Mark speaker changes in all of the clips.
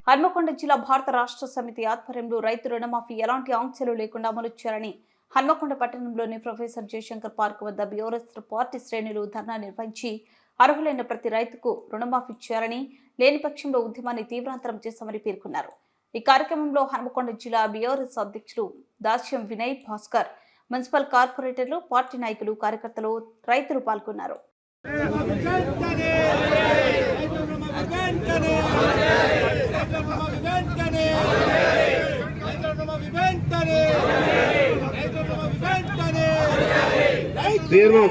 Speaker 1: హన్మకొండ జిల్లా భారత రాష్ట్ర సమితి ఆధ్వర్యంలో రైతు రుణమాఫీ ఎలాంటి ఆంక్షలు లేకుండా అమలు చేయాలని హన్మకొండ పట్టణంలోని ప్రొఫెసర్ జయశంకర్ పార్క్ వద్ద బీఆర్ఎస్ పార్టీ శ్రేణులు ధర్నా నిర్వహించి అర్హులైన ప్రతి రైతుకు రుణమాఫీ చేయాలని లేని పక్షంలో ఉద్యమాన్ని తీవ్రాంతరం చేస్తామని పేర్కొన్నారు। ఈ కార్యక్రమంలో హన్మకొండ జిల్లా బీఆర్ఎస్ అధ్యక్షులు దాస్యం వినయ్ భాస్కర్, మున్సిపల్ కార్పొరేటర్లు, పార్టీ నాయకులు, కార్యకర్తలు, రైతులు పాల్గొన్నారు।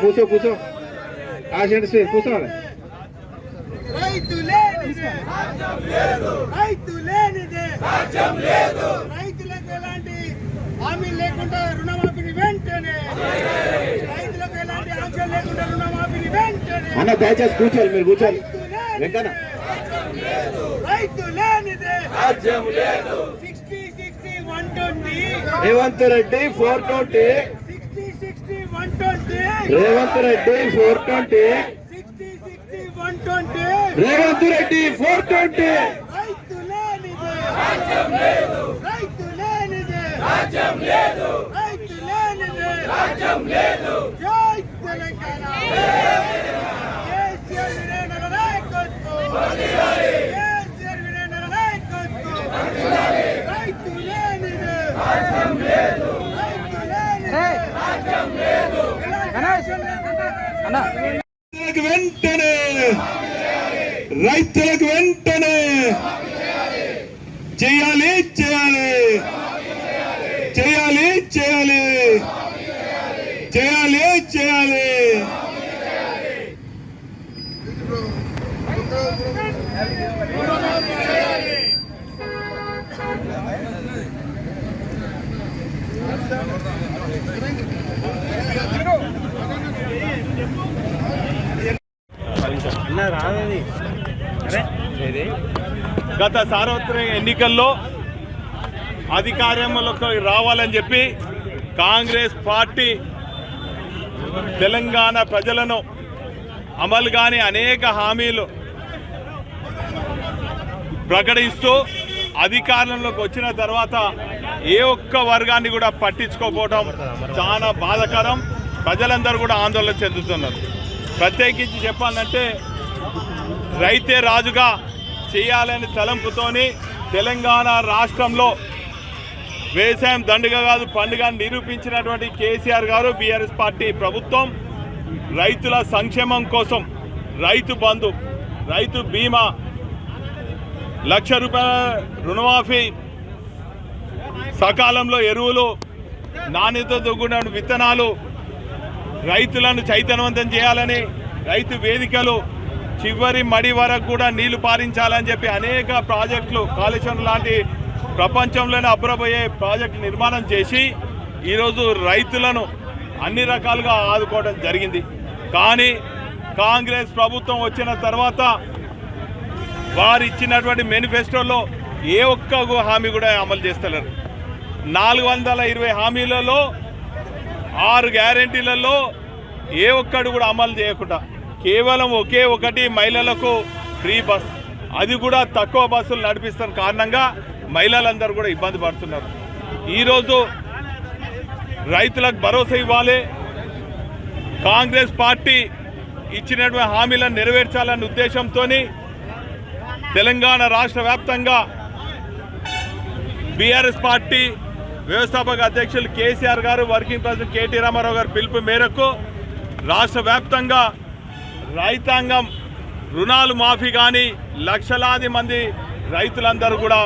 Speaker 2: కూర్చో కూర్చోవాలి।
Speaker 3: రైతులకు ఎలాంటి హామీ లేకుండా రుణమాఫీని వెంటనే, రైతులకు ఎలాంటి ఆంక్షలు లేకుండా రుణమాఫీని వెంటనే।
Speaker 2: అన్న దయచేసి కూర్చోవాలి, మీరు కూర్చోవాలి। వెంకన్న
Speaker 3: రైతు లేనిదే రాజ్యం లేదు। 60-60-120
Speaker 2: రేవంత్ రెడ్డి 420,
Speaker 3: 60-60-120
Speaker 2: రేవంత్ రెడ్డి 420,
Speaker 3: 60-60-120
Speaker 2: రేవంత్ రెడ్డి 420।
Speaker 3: రైతు లేనిదే రాజ్యం లేదు, రైతు లేనిదే రాజ్యం లేదు, రైతు లేనిదే రాజ్యం లేదు। జై తెలంగాణ, కేసీఆర్ వినయనగర నాయకత్వం, కేసీఆర్ వినయనగర నాయకత్వం, రైతు లేనిదే రాజ్యం లేదు, రైతు లేనిదే రాజ్యం లేదు।
Speaker 2: వెంటనే రైతులకు వెంటనే చేయాలి చేయాలి చేయాలి చేయాలి చేయాలి చేయాలి।
Speaker 4: గత సార్వత్రిక ఎన్నికల్లో అధికారంలోకి రావాలని చెప్పి కాంగ్రెస్ పార్టీ తెలంగాణ ప్రజలను అమలు కాని అనేక హామీలు ప్రకటిస్తూ అధికారంలోకి వచ్చిన తర్వాత ఏ ఒక్క వర్గాన్ని కూడా పట్టించుకోకపోవడం చాలా బాధాకరం। ప్రజలందరూ కూడా ఆందోళన చెందుతున్నారు। ప్రత్యేకించి చెప్పాలంటే రైతే రాజుగా చేయాలని తలంపుతోని తెలంగాణ రాష్ట్రంలో వ్యవసాయం దండుగ కాదు పండుగ నిరూపించినటువంటి కేసీఆర్ గారు, బీఆర్ఎస్ పార్టీ ప్రభుత్వం రైతుల సంక్షేమం కోసం రైతు బంధు, రైతు బీమా, ₹1,00,000 రుణమాఫీ, సకాలంలో ఎరువులు, నాణ్యతతో కూడిన విత్తనాలు, రైతులను చైతన్యవంతం చేయాలని రైతు వేదికలు, చివరి మడి వరకు కూడా నీళ్లు పారించాలని చెప్పి అనేక ప్రాజెక్టులు, కాళేశ్వరం లాంటి ప్రపంచంలోనే అబ్బురపోయే ప్రాజెక్టు నిర్మాణం చేసి ఈరోజు రైతులను అన్ని రకాలుగా ఆదుకోవడం జరిగింది। కానీ కాంగ్రెస్ ప్రభుత్వం వచ్చిన తర్వాత వారు ఇచ్చినటువంటి మేనిఫెస్టోలో ఏ ఒక్క హామీ కూడా అమలు చేస్తలేరు। 420 హామీలలో 6 గ్యారెంటీలలో ఏ ఒక్కడు కూడా అమలు చేయకుండా కేవలం ఒకే ఒకటి మహిళలకు ఫ్రీ బస్, అది కూడా తక్కువ బస్సులు నడిపిస్తున్న కారణంగా మహిళలందరూ కూడా ఇబ్బంది పడుతున్నారు। ఈరోజు రైతులకు భరోసా ఇవ్వాలి, కాంగ్రెస్ పార్టీ ఇచ్చినటువంటి హామీలను నెరవేర్చాలన్న ఉద్దేశంతో తెలంగాణ రాష్ట్ర వ్యాప్తంగా బీఆర్ఎస్ పార్టీ వ్యవస్థాపక అధ్యక్షులు కేసీఆర్ గారు, వర్కింగ్ ప్రెసిడెంట్ కేటీ రామారావు గారు పిలుపు మేరకు రాష్ట్ర వ్యాప్తంగా రైతాంగం రుణాలు మాఫీ కానీ లక్షలాది మంది రైతులందరూ కూడా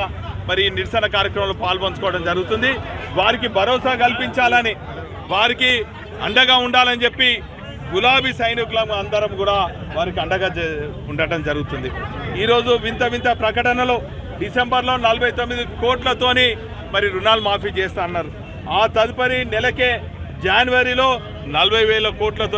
Speaker 4: మరి నిరసన కార్యక్రమంలో పాల్పంచుకోవడం జరుగుతుంది। వారికి భరోసా కల్పించాలని, వారికి అండగా ఉండాలని చెప్పి గులాబీ సైనికులం అందరం కూడా వారికి అండగా ఉండటం జరుగుతుంది। ఈరోజు వింత వింత ప్రకటనలు, డిసెంబర్లో 49 కోట్లతోని మరి రుణాలు మాఫీ చేస్తా అన్నారు, ఆ తదుపరి నెలకే జనవరిలో 40,000 కోట్లతో